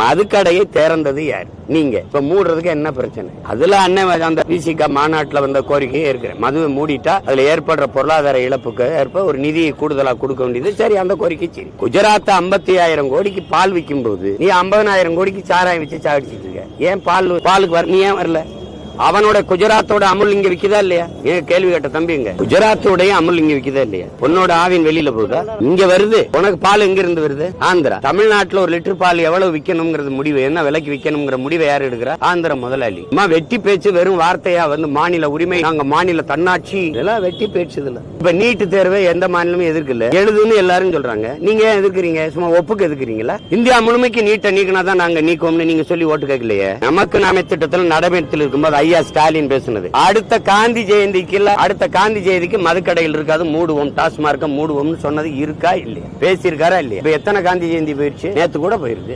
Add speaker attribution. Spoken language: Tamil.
Speaker 1: மதுக்கடையை திறந்தது யார்? நீங்க. இப்ப மூடுறதுக்கு என்ன பிரச்சனை? அதுல அண்ணன் அந்த பிசிக மாநாட்டுல வந்த கோரிக்கையே இருக்கிறேன். மதுவை மூடிட்டா அதுல ஏற்படுற பொருளாதார இழப்புக்கு ஏற்ப ஒரு நிதியை கூடுதலா கொடுக்க வேண்டியது. சரி, அந்த கோரிக்கை சரி. குஜராத் 55,000 கோடிக்கு பால் விற்கும் போது நீ 50,000 கோடிக்கு சாராயம் வச்சு சாடிச்சிட்டு இருக்க. ஏன் பாலுக்கு நீ ஏன் வரல? அவனோட குஜராத்தோட அமுல் இங்க விக்குதா இல்லையா? ஏன் கேள்வி கேட்ட தம்பிங்க, குஜராத்தோட அமுல் இங்க விக்குதா இல்லையா? உன்னோட ஆவின் வெளியில போகுதா? இங்க வருது. உனக்கு பால் எங்க இருந்து வருது? ஆந்திரா. தமிழ்நாட்டுல ஒரு லிட்டர் பால் எவ்வளவு விக்கணும்ங்கிறது முடிவு, என்ன விலைக்கு விக்கணும்ங்கிற முடிவை யார் எடுக்கிறா? ஆந்திர முதலாளி. வெட்டி பேச்சு, வெறும் வார்த்தையா மாநில உரிமை, நாங்க மாநில தன்னாட்சி, இதெல்லாம் வெட்டி பேச்சு. இதுல இப்ப நீட்டு தேர்வை எந்த மாநிலமும் எதிர்க்கல, எழுதுன்னு எல்லாரும் சொல்றாங்க. நீங்க ஏன் எதிர்க்கிறீங்க? சும்மா ஒப்புக்கு எதிர்க்கிறீங்களா? இந்தியா முழுமைக்கு நீட்டை நீக்கினாதான் நாங்க நீக்குவோம்னு நீங்க சொல்லி ஓட்டு கேட்கலையே. நமக்கு நாமே திட்டத்தில் நடைமுறையில் இருக்கும்போது ஐயா ஸ்டாலின் பேசுனது, அடுத்த காந்தி ஜெயந்திக்கு மதுக்கடையில் இருக்காது, மூடுவோம், டாஸ்மார்க்க மூடுவோம்னு சொன்னது இருக்கா இல்லையா? பேசியிருக்காரா இல்லையா? இப்ப எத்தனை காந்தி ஜெயந்தி போயிருச்சு? நேத்து கூட போயிருக்கு.